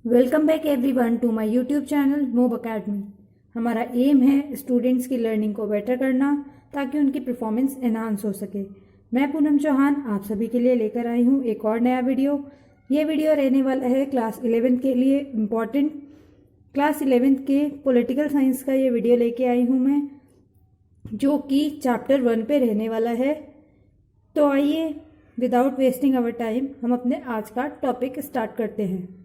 Welcome back everyone to my YouTube channel Move Academy. हमारा aim है students की learning को बेटर करना ताकि उनकी परफॉर्मेंस एनहांस हो सके। मैं पूनम चौहान आप सभी के लिए लेकर आई हूँ एक और नया वीडियो। ये वीडियो रहने वाला है क्लास 11th के लिए इम्पॉर्टेंट। क्लास 11th के पॉलिटिकल साइंस का ये वीडियो लेके आई हूँ मैं, जो कि चैप्टर 1 पे रहने वाला है। तो आइए विदाउट वेस्टिंग आवर टाइम हम अपने आज का टॉपिक स्टार्ट करते हैं।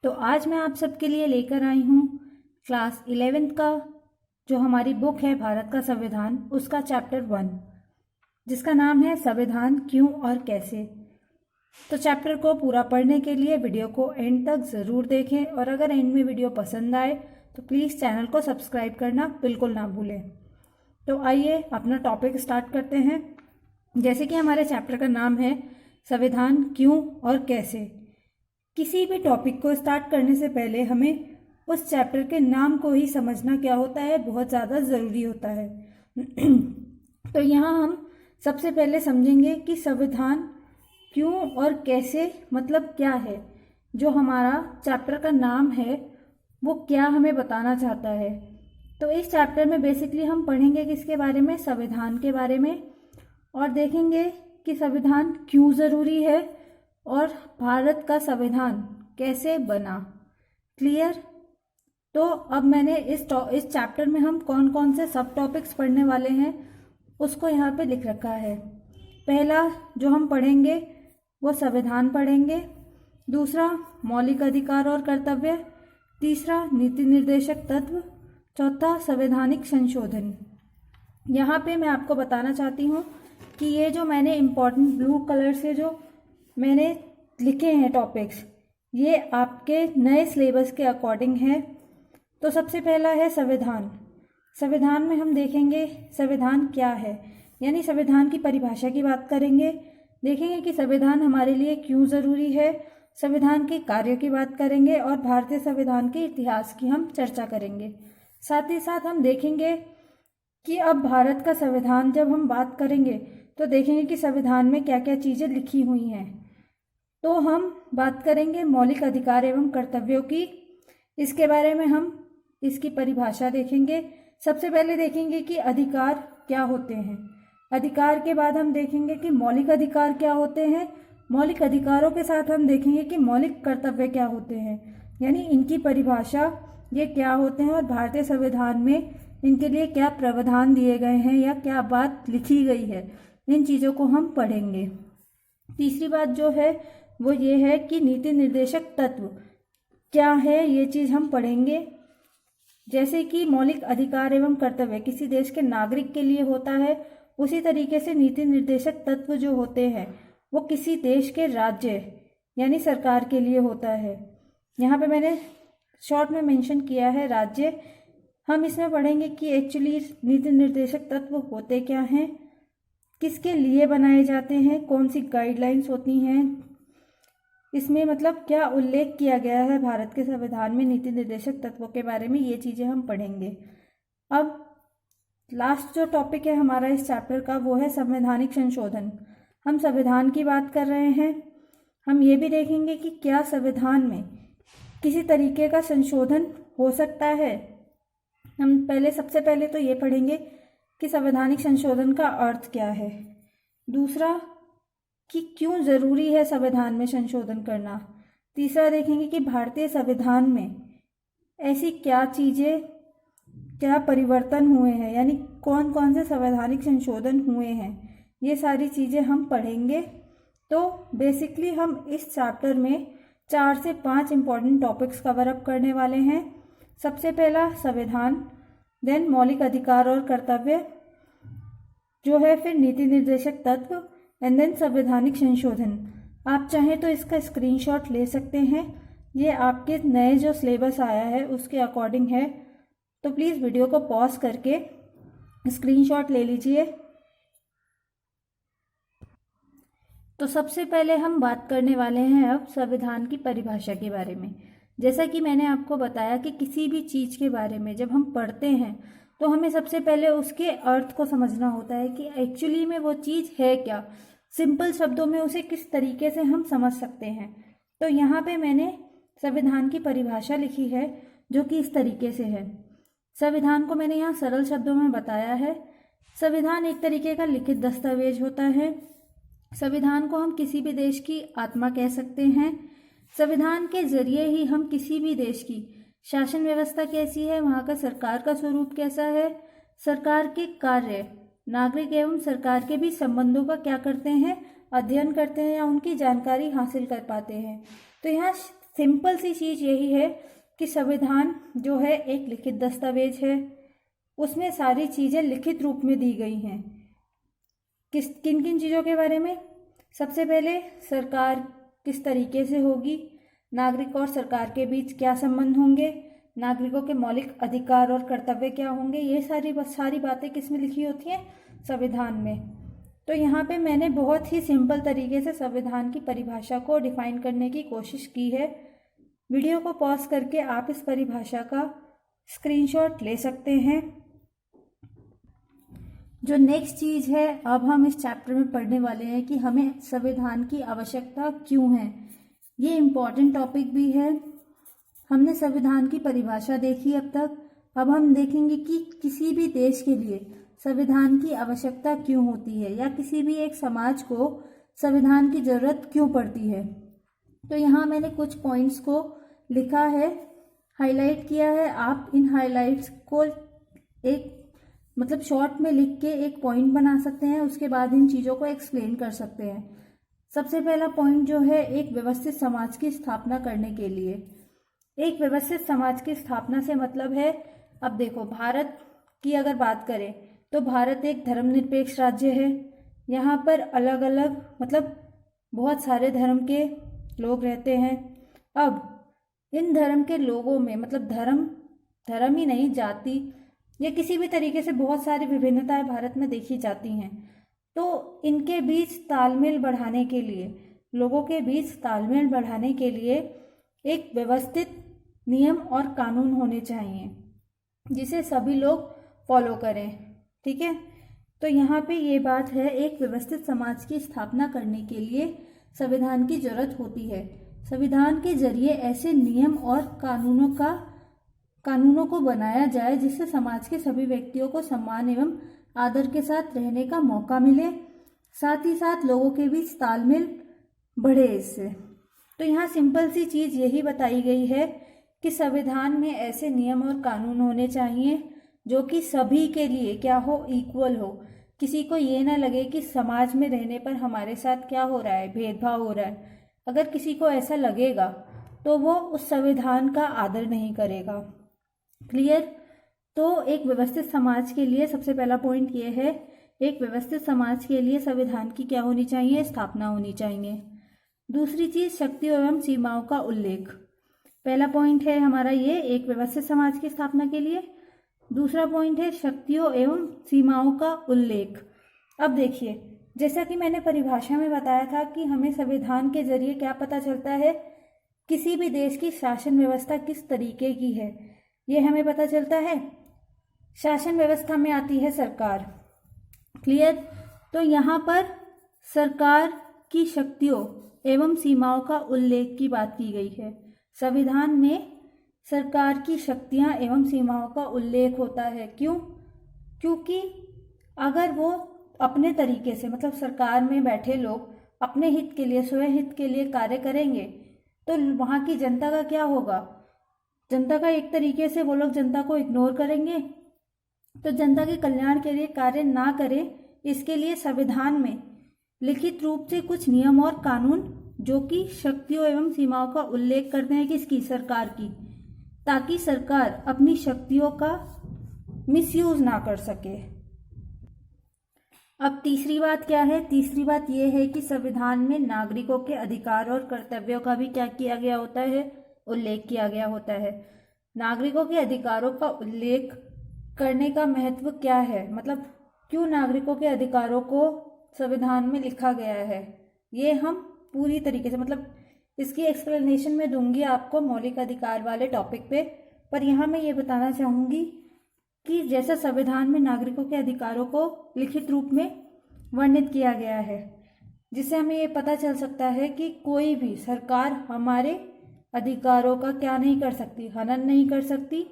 तो आज मैं आप सबके लिए लेकर आई हूँ क्लास 11th का जो हमारी बुक है भारत का संविधान, उसका चैप्टर 1 जिसका नाम है संविधान क्यों और कैसे। तो चैप्टर को पूरा पढ़ने के लिए वीडियो को एंड तक ज़रूर देखें और अगर एंड में वीडियो पसंद आए तो प्लीज़ चैनल को सब्सक्राइब करना बिल्कुल ना भूलें। तो आइए अपना टॉपिक स्टार्ट करते हैं। जैसे कि हमारे चैप्टर का नाम है संविधान क्यों और कैसे। किसी भी टॉपिक को स्टार्ट करने से पहले हमें उस चैप्टर के नाम को ही समझना क्या होता है, बहुत ज़्यादा ज़रूरी होता है। तो यहाँ हम सबसे पहले समझेंगे कि संविधान क्यों और कैसे मतलब क्या है। जो हमारा चैप्टर का नाम है वो क्या हमें बताना चाहता है। तो इस चैप्टर में बेसिकली हम पढ़ेंगे किसके बारे में, संविधान के बारे में, और देखेंगे कि संविधान क्यों ज़रूरी है और भारत का संविधान कैसे बना। क्लियर? तो अब मैंने इस चैप्टर में हम कौन कौन से सब टॉपिक्स पढ़ने वाले हैं उसको यहाँ पे लिख रखा है। पहला जो हम पढ़ेंगे वो संविधान पढ़ेंगे, दूसरा मौलिक अधिकार और कर्तव्य, तीसरा नीति निर्देशक तत्व, चौथा संवैधानिक संशोधन। यहाँ पे मैं आपको बताना चाहती हूँ कि ये जो मैंने इम्पोर्टेंट ब्लू कलर से जो मैंने लिखे हैं टॉपिक्स, ये आपके नए सिलेबस के अकॉर्डिंग है। तो सबसे पहला है संविधान। संविधान में हम देखेंगे संविधान क्या है, यानी संविधान की परिभाषा की बात करेंगे, देखेंगे कि संविधान हमारे लिए क्यों ज़रूरी है, संविधान के कार्यों की बात करेंगे और भारतीय संविधान के इतिहास की हम चर्चा करेंगे। साथ ही साथ हम देखेंगे कि अब भारत का संविधान जब हम बात करेंगे तो देखेंगे कि संविधान में क्या क्या चीज़ें लिखी हुई हैं। तो हम बात करेंगे मौलिक अधिकार एवं कर्तव्यों की। इसके बारे में हम इसकी परिभाषा देखेंगे। सबसे पहले देखेंगे कि अधिकार क्या होते हैं। अधिकार के बाद हम देखेंगे कि मौलिक अधिकार क्या होते हैं। मौलिक अधिकारों के साथ हम देखेंगे कि मौलिक कर्तव्य क्या होते हैं, यानी इनकी परिभाषा ये क्या होते हैं और भारतीय संविधान में इनके लिए क्या प्रावधान दिए गए हैं या क्या बात लिखी गई है। इन चीज़ों को हम पढ़ेंगे। तीसरी बात जो है वो ये है कि नीति निर्देशक तत्व क्या है, ये चीज़ हम पढ़ेंगे। जैसे कि मौलिक अधिकार एवं कर्तव्य किसी देश के नागरिक के लिए होता है, उसी तरीके से नीति निर्देशक तत्व जो होते हैं वो किसी देश के राज्य यानी सरकार के लिए होता है। यहाँ पे मैंने शॉर्ट में मेंशन किया है राज्य। हम इसमें पढ़ेंगे कि एक्चुअली नीति निर्देशक तत्व होते क्या हैं, किसके लिए बनाए जाते हैं, कौन सी गाइडलाइंस होती हैं, इसमें मतलब क्या उल्लेख किया गया है भारत के संविधान में नीति निर्देशक तत्वों के बारे में, ये चीज़ें हम पढ़ेंगे। अब लास्ट जो टॉपिक है हमारा इस चैप्टर का वो है संवैधानिक संशोधन। हम संविधान की बात कर रहे हैं। हम ये भी देखेंगे कि क्या संविधान में किसी तरीके का संशोधन हो सकता है। हम सबसे पहले तो ये पढ़ेंगे कि संवैधानिक संशोधन का अर्थ क्या है, दूसरा कि क्यों ज़रूरी है संविधान में संशोधन करना, तीसरा देखेंगे कि भारतीय संविधान में ऐसी क्या चीज़ें, क्या परिवर्तन हुए हैं, यानी कौन कौन से संवैधानिक संशोधन हुए हैं, ये सारी चीज़ें हम पढ़ेंगे। तो बेसिकली हम इस चैप्टर में 4 से 5 इम्पॉर्टेंट टॉपिक्स कवर अप करने वाले हैं। सबसे पहला संविधान, देन मौलिक अधिकार और कर्तव्य जो है, फिर नीति निर्देशक तत्व एंड देन संवैधानिक संशोधन। आप चाहें तो इसका स्क्रीनशॉट ले सकते हैं, ये आपके नए जो सिलेबस आया है उसके अकॉर्डिंग है। तो प्लीज़ वीडियो को पॉज करके स्क्रीनशॉट ले लीजिए। तो सबसे पहले हम बात करने वाले हैं अब संविधान की परिभाषा के बारे में। जैसा कि मैंने आपको बताया कि किसी भी चीज़ के बारे में जब हम पढ़ते हैं तो हमें सबसे पहले उसके अर्थ को समझना होता है कि एक्चुअली में वो चीज़ है क्या, सिंपल शब्दों में उसे किस तरीके से हम समझ सकते हैं। तो यहाँ पे मैंने संविधान की परिभाषा लिखी है जो कि इस तरीके से है। संविधान को मैंने यहाँ सरल शब्दों में बताया है। संविधान एक तरीके का लिखित दस्तावेज होता है। संविधान को हम किसी भी देश की आत्मा कह सकते हैं। संविधान के जरिए ही हम किसी भी देश की शासन व्यवस्था कैसी है, वहाँ का सरकार का स्वरूप कैसा है, सरकार के कार्य, नागरिक एवं सरकार के बीच संबंधों का क्या करते हैं, अध्ययन करते हैं या उनकी जानकारी हासिल कर पाते हैं। तो यहाँ सिंपल सी चीज़ यही है कि संविधान जो है एक लिखित दस्तावेज है, उसमें सारी चीज़ें लिखित रूप में दी गई हैं। किन किन चीज़ों के बारे में? सबसे पहले सरकार किस तरीके से होगी, नागरिक और सरकार के बीच क्या संबंध होंगे, नागरिकों के मौलिक अधिकार और कर्तव्य क्या होंगे, ये सारी बातें किस में लिखी होती हैं? संविधान में। तो यहाँ पे मैंने बहुत ही सिंपल तरीके से संविधान की परिभाषा को डिफाइन करने की कोशिश की है। वीडियो को पॉज करके आप इस परिभाषा का स्क्रीनशॉट ले सकते हैं। जो नेक्स्ट चीज़ है, अब हम इस चैप्टर में पढ़ने वाले हैं कि हमें संविधान की आवश्यकता क्यों है। ये इम्पॉर्टेंट टॉपिक भी है। हमने संविधान की परिभाषा देखी अब तक। अब हम देखेंगे कि किसी भी देश के लिए संविधान की आवश्यकता क्यों होती है या किसी भी एक समाज को संविधान की ज़रूरत क्यों पड़ती है। तो यहाँ मैंने कुछ पॉइंट्स को लिखा है, हाईलाइट किया है। आप इन हाईलाइट्स को एक शॉर्ट में लिख के एक पॉइंट बना सकते हैं, उसके बाद इन चीज़ों को एक्सप्लेन कर सकते हैं। सबसे पहला पॉइंट जो है, एक व्यवस्थित समाज की स्थापना करने के लिए। एक व्यवस्थित समाज की स्थापना से मतलब है, अब देखो भारत की अगर बात करें तो भारत एक धर्मनिरपेक्ष राज्य है। यहाँ पर अलग अलग बहुत सारे धर्म के लोग रहते हैं। अब इन धर्म के लोगों में धर्म ही नहीं, जाति या किसी भी तरीके से बहुत सारी विभिन्नताएं भारत में देखी जाती हैं। तो इनके बीच तालमेल बढ़ाने के लिए, लोगों के बीच तालमेल बढ़ाने के लिए एक व्यवस्थित नियम और कानून होने चाहिए जिसे सभी लोग फॉलो करें। ठीक है, तो यहाँ पे ये बात है, एक व्यवस्थित समाज की स्थापना करने के लिए संविधान की जरूरत होती है। संविधान के जरिए ऐसे नियम और कानूनों को बनाया जाए जिससे समाज के सभी व्यक्तियों को सम्मान एवं आदर के साथ रहने का मौका मिले, साथ ही साथ लोगों के बीच तालमेल बढ़े इससे। तो यहाँ सिंपल सी चीज़ यही बताई गई है कि संविधान में ऐसे नियम और कानून होने चाहिए जो कि सभी के लिए क्या हो, इक्वल हो। किसी को ये ना लगे कि समाज में रहने पर हमारे साथ क्या हो रहा है, भेदभाव हो रहा है। अगर किसी को ऐसा लगेगा तो वो उस संविधान का आदर नहीं करेगा। क्लियर? तो एक व्यवस्थित समाज के लिए सबसे पहला पॉइंट ये है, एक व्यवस्थित समाज के लिए संविधान की क्या होनी चाहिए, स्थापना होनी चाहिए। दूसरी चीज, शक्तियों एवं सीमाओं का उल्लेख। पहला पॉइंट है हमारा ये, एक व्यवस्थित समाज की स्थापना के लिए। दूसरा पॉइंट है शक्तियों एवं सीमाओं का उल्लेख। अब देखिए, जैसा कि मैंने परिभाषा में बताया था कि हमें संविधान के जरिए क्या पता चलता है, किसी भी देश की शासन व्यवस्था किस तरीके की है, ये हमें पता चलता है। शासन व्यवस्था में आती है सरकार। क्लियर? तो यहाँ पर सरकार की शक्तियों एवं सीमाओं का उल्लेख की बात की गई है। संविधान में सरकार की शक्तियाँ एवं सीमाओं का उल्लेख होता है। क्यों? क्योंकि अगर वो अपने तरीके से सरकार में बैठे लोग अपने हित के लिए, स्वयं हित के लिए कार्य करेंगे तो वहाँ की जनता का क्या होगा? जनता का एक तरीके से वो लोग जनता को इग्नोर करेंगे। तो जनता के कल्याण के लिए कार्य ना करें, इसके लिए संविधान में लिखित रूप से कुछ नियम और कानून जो कि शक्तियों एवं सीमाओं का उल्लेख करते हैं, किसकी? सरकार की, ताकि सरकार अपनी शक्तियों का मिसयूज ना कर सके। अब तीसरी बात क्या है? तीसरी बात यह है कि संविधान में नागरिकों के अधिकार और कर्तव्यों का भी क्या किया गया होता है? उल्लेख किया गया होता है। नागरिकों के अधिकारों का उल्लेख करने का महत्व क्या है? क्यों नागरिकों के अधिकारों को संविधान में लिखा गया है, ये हम पूरी तरीके से इसकी एक्सप्लेनेशन में दूंगी आपको मौलिक अधिकार वाले टॉपिक पे। पर यहाँ मैं ये बताना चाहूँगी कि जैसा संविधान में नागरिकों के अधिकारों को लिखित रूप में वर्णित किया गया है, जिससे हमें ये पता चल सकता है कि कोई भी सरकार हमारे अधिकारों का क्या नहीं कर सकती, हनन नहीं कर सकती।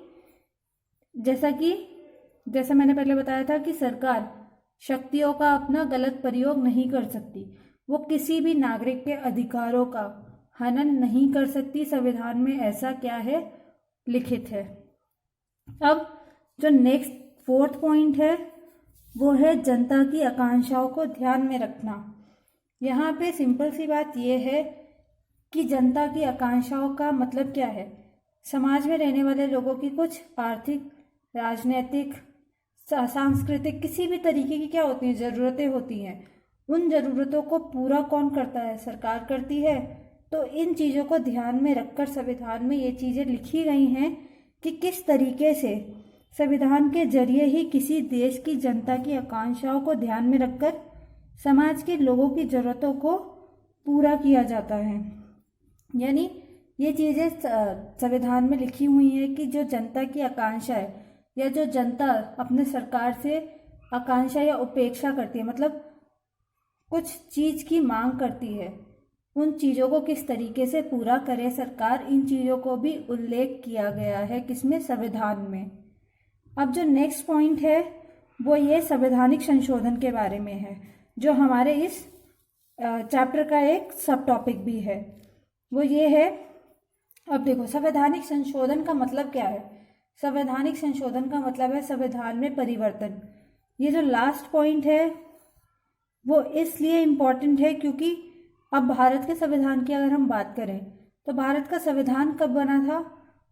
जैसा मैंने पहले बताया था कि सरकार शक्तियों का अपना गलत प्रयोग नहीं कर सकती, वो किसी भी नागरिक के अधिकारों का हनन नहीं कर सकती। संविधान में ऐसा क्या है, लिखित है। अब जो नेक्स्ट 4th पॉइंट है वो है जनता की आकांक्षाओं को ध्यान में रखना। यहाँ पे सिंपल सी बात ये है कि जनता की आकांक्षाओं का मतलब क्या है। समाज में रहने वाले लोगों की कुछ आर्थिक, राजनीतिक, सांस्कृतिक, किसी भी तरीके की क्या होती हैं, ज़रूरतें होती हैं। उन ज़रूरतों को पूरा कौन करता है, सरकार करती है। तो इन चीज़ों को ध्यान में रखकर संविधान में ये चीज़ें लिखी गई हैं कि किस तरीके से संविधान के जरिए ही किसी देश की जनता की आकांक्षाओं को ध्यान में रखकर समाज के लोगों की ज़रूरतों को पूरा किया जाता है। यानी ये चीज़ें संविधान में लिखी हुई हैं कि जो जनता की आकांक्षा है या जो जनता अपने सरकार से आकांक्षा या उपेक्षा करती है, मतलब कुछ चीज़ की मांग करती है, उन चीज़ों को किस तरीके से पूरा करे सरकार, इन चीज़ों को भी उल्लेख किया गया है किसमें, संविधान में। अब जो नेक्स्ट पॉइंट है वो ये संवैधानिक संशोधन के बारे में है, जो हमारे इस चैप्टर का एक सब टॉपिक भी है। वो ये है, अब देखो संवैधानिक संशोधन का मतलब क्या है। संवैधानिक संशोधन का मतलब है संविधान में परिवर्तन। ये जो लास्ट पॉइंट है वो इसलिए इम्पॉर्टेंट है क्योंकि अब भारत के संविधान की अगर हम बात करें तो भारत का संविधान कब बना था,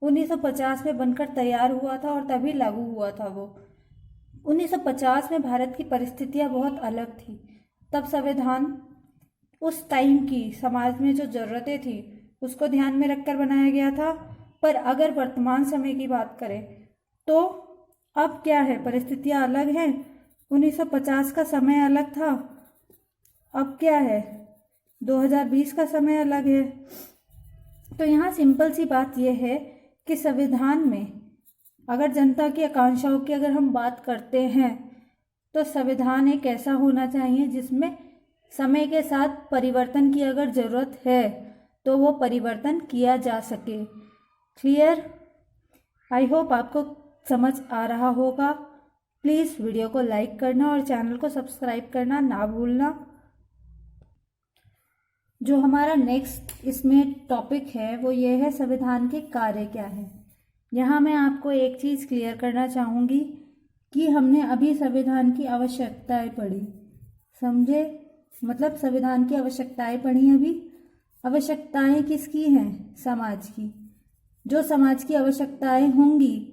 1950 में बनकर तैयार हुआ था और तभी लागू हुआ था वो। 1950 में भारत की परिस्थितियां बहुत अलग थी। तब संविधान उस टाइम की समाज में जो ज़रूरतें थी उसको ध्यान में रखकर बनाया गया था। पर अगर वर्तमान समय की बात करें तो अब क्या है, परिस्थितियां अलग हैं। 1950 का समय अलग था, अब क्या है 2020 का समय अलग है। तो यहाँ सिंपल सी बात यह है कि संविधान में अगर जनता की आकांक्षाओं की अगर हम बात करते हैं तो संविधान एक ऐसा होना चाहिए जिसमें समय के साथ परिवर्तन की अगर ज़रूरत है तो वो परिवर्तन किया जा सके। क्लियर? आई होप आपको समझ आ रहा होगा। प्लीज़ वीडियो को लाइक करना और चैनल को सब्सक्राइब करना ना भूलना। जो हमारा नेक्स्ट इसमें टॉपिक है वो ये है संविधान के कार्य क्या है। यहाँ मैं आपको एक चीज़ क्लियर करना चाहूँगी कि हमने अभी संविधान की आवश्यकताएं पढ़ी, समझे, मतलब संविधान की आवश्यकताएं पढ़ी। अभी आवश्यकताएं किसकी हैं, समाज की। जो समाज की आवश्यकताएं होंगी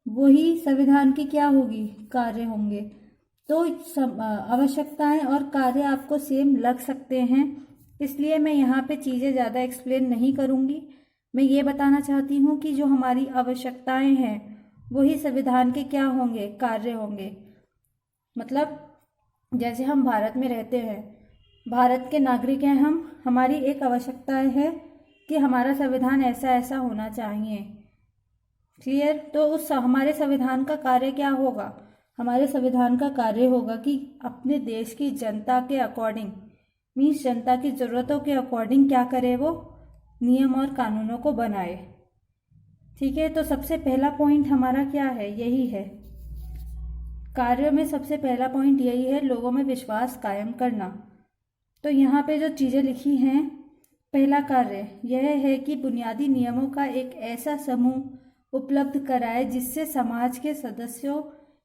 वही संविधान की क्या होगी, कार्य होंगे। तो आवश्यकताएं और कार्य आपको सेम लग सकते हैं, इसलिए मैं यहाँ पे चीज़ें ज़्यादा एक्सप्लेन नहीं करूँगी। मैं ये बताना चाहती हूँ कि जो हमारी आवश्यकताएं हैं वही संविधान के क्या होंगे, कार्य होंगे। मतलब जैसे हम भारत में रहते हैं, भारत के नागरिक हैं हम, हमारी एक आवश्यकता है कि हमारा संविधान ऐसा ऐसा होना चाहिए। क्लियर? तो उस हमारे संविधान का कार्य क्या होगा, हमारे संविधान का कार्य होगा कि अपने देश की जनता के अकॉर्डिंग, मीन्स जनता की ज़रूरतों के अकॉर्डिंग क्या करे, वो नियम और कानूनों को बनाए। ठीक है, तो सबसे पहला पॉइंट हमारा क्या है, यही है। कार्य में सबसे पहला पॉइंट यही है, लोगों में विश्वास कायम करना। तो यहाँ पे जो चीज़ें लिखी हैं, पहला कार्य यह है कि बुनियादी नियमों का एक ऐसा समूह उपलब्ध कराए जिससे समाज के सदस्यों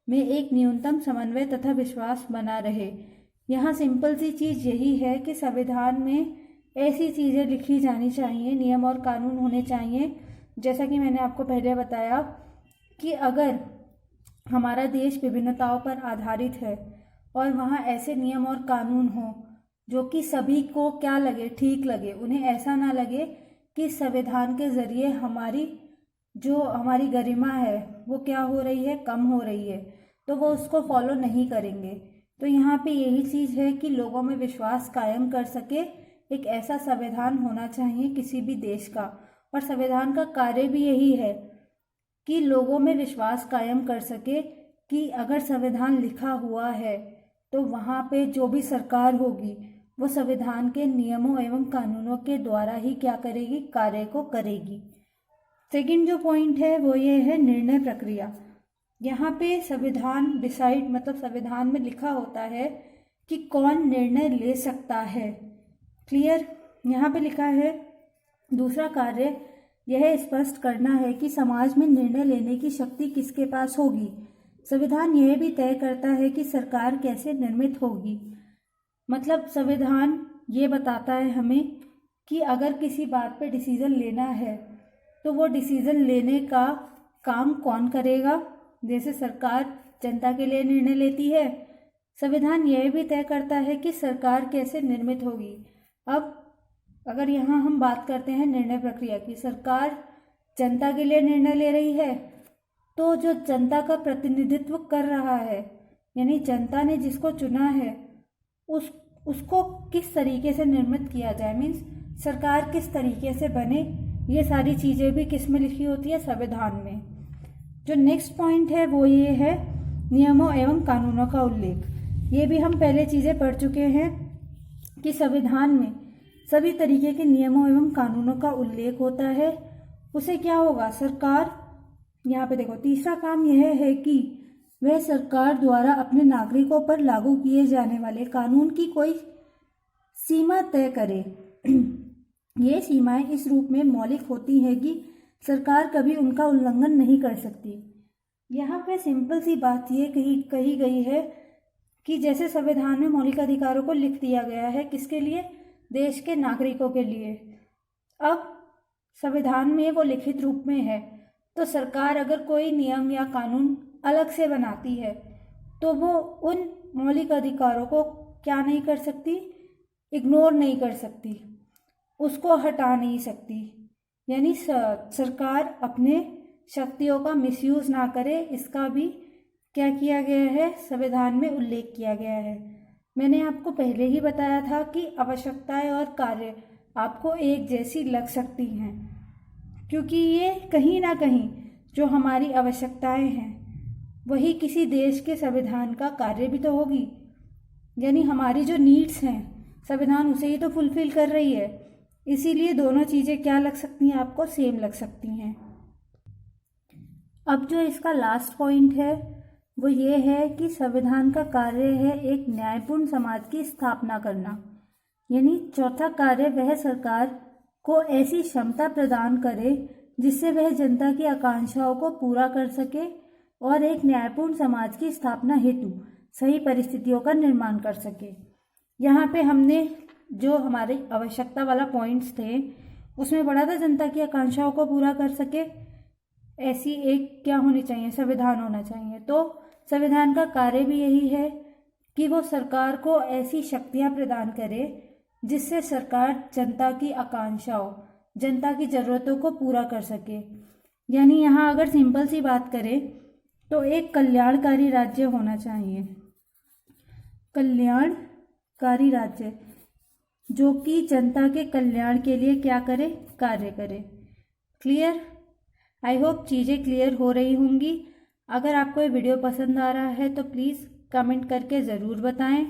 में एक न्यूनतम समन्वय तथा विश्वास बना रहे। यहाँ सिंपल सी चीज़ यही है कि संविधान में ऐसी चीज़ें लिखी जानी चाहिए, नियम और कानून होने चाहिए। जैसा कि मैंने आपको पहले बताया कि अगर हमारा देश विभिन्नताओं पर आधारित है और वहाँ ऐसे नियम और कानून हो जो कि सभी को क्या लगे, ठीक लगे, उन्हें ऐसा ना लगे कि संविधान के ज़रिए हमारी गरिमा है वो क्या हो रही है, कम हो रही है, तो वो उसको फॉलो नहीं करेंगे। तो यहाँ पे यही चीज़ है कि लोगों में विश्वास कायम कर सके एक ऐसा संविधान होना चाहिए किसी भी देश का। और संविधान का कार्य भी यही है कि लोगों में विश्वास कायम कर सके कि अगर संविधान लिखा हुआ है तो वहाँ पे जो भी सरकार होगी वो संविधान के नियमों एवं कानूनों के द्वारा ही क्या करेगी, कार्य को करेगी। सेकंड जो पॉइंट है वो ये है निर्णय प्रक्रिया। यहाँ पे संविधान डिसाइड मतलब संविधान में लिखा होता है कि कौन निर्णय ले सकता है। क्लियर। यहाँ पे लिखा है दूसरा कार्य यह स्पष्ट करना है कि समाज में निर्णय लेने की शक्ति किसके पास होगी। संविधान यह भी तय करता है कि सरकार कैसे निर्मित होगी। मतलब संविधान ये बताता है हमें कि अगर किसी बात पे डिसीजन लेना है तो वो डिसीजन लेने का काम कौन करेगा। जैसे सरकार जनता के लिए निर्णय लेती है, संविधान यह भी तय करता है कि सरकार कैसे निर्मित होगी। अब अगर यहाँ हम बात करते हैं निर्णय प्रक्रिया की, सरकार जनता के लिए निर्णय ले रही है, तो जो जनता का प्रतिनिधित्व कर रहा है यानी जनता ने जिसको चुना है उसको किस तरीके से निर्मित किया जाए, मीन्स सरकार किस तरीके से बने, ये सारी चीज़ें भी किस में लिखी होती है, संविधान में। जो नेक्स्ट पॉइंट है वो ये है नियमों एवं कानूनों का उल्लेख। ये भी हम पहले चीज़ें पढ़ चुके हैं कि संविधान में सभी तरीके के नियमों एवं कानूनों का उल्लेख होता है। उसे क्या होगा, सरकार, यहाँ पे देखो तीसरा काम यह है कि वह सरकार द्वारा अपने नागरिकों पर लागू किए जाने वाले कानून की कोई सीमा तय करे। ये सीमाएं इस रूप में मौलिक होती है कि सरकार कभी उनका उल्लंघन नहीं कर सकती। यहाँ पे सिंपल सी बात ये कही गई है कि जैसे संविधान में मौलिक अधिकारों को लिख दिया गया है, किसके लिए, देश के नागरिकों के लिए। अब संविधान में वो लिखित रूप में है, तो सरकार अगर कोई नियम या कानून अलग से बनाती है तो वो उन मौलिक अधिकारों को क्या नहीं कर सकती, इग्नोर नहीं कर सकती, उसको हटा नहीं सकती। यानी सरकार अपने शक्तियों का मिसयूज ना करे, इसका भी क्या किया गया है, संविधान में उल्लेख किया गया है। मैंने आपको पहले ही बताया था कि आवश्यकताएं और कार्य आपको एक जैसी लग सकती हैं, क्योंकि ये कहीं ना कहीं जो हमारी आवश्यकताएं हैं वही किसी देश के संविधान का कार्य भी तो होगी। यानी हमारी जो नीड्स हैं संविधान उसे ही तो फुलफिल कर रही है, इसीलिए दोनों चीज़ें क्या लग सकती हैं, आपको सेम लग सकती हैं। अब जो इसका लास्ट पॉइंट है वो ये है कि संविधान का कार्य है एक न्यायपूर्ण समाज की स्थापना करना। यानी चौथा कार्य वह सरकार को ऐसी क्षमता प्रदान करे जिससे वह जनता की आकांक्षाओं को पूरा कर सके और एक न्यायपूर्ण समाज की स्थापना हेतु सही परिस्थितियों का निर्माण कर सके। यहाँ पे हमने जो हमारे आवश्यकता वाला पॉइंट्स थे उसमें पढ़ा था जनता की आकांक्षाओं को पूरा कर सके, ऐसी एक क्या होनी चाहिए, संविधान होना चाहिए। तो संविधान का कार्य भी यही है कि वो सरकार को ऐसी शक्तियाँ प्रदान करे जिससे सरकार जनता की आकांक्षाओं, जनता की ज़रूरतों को पूरा कर सके। यानी यहाँ अगर सिंपल सी बात करें तो एक कल्याणकारी राज्य होना चाहिए, कल्याणकारी राज्य जो कि जनता के कल्याण के लिए क्या करे, कार्य करे। क्लियर। आई होप चीज़ें क्लियर हो रही होंगी। अगर आपको ये वीडियो पसंद आ रहा है तो प्लीज़ कमेंट करके ज़रूर बताएं।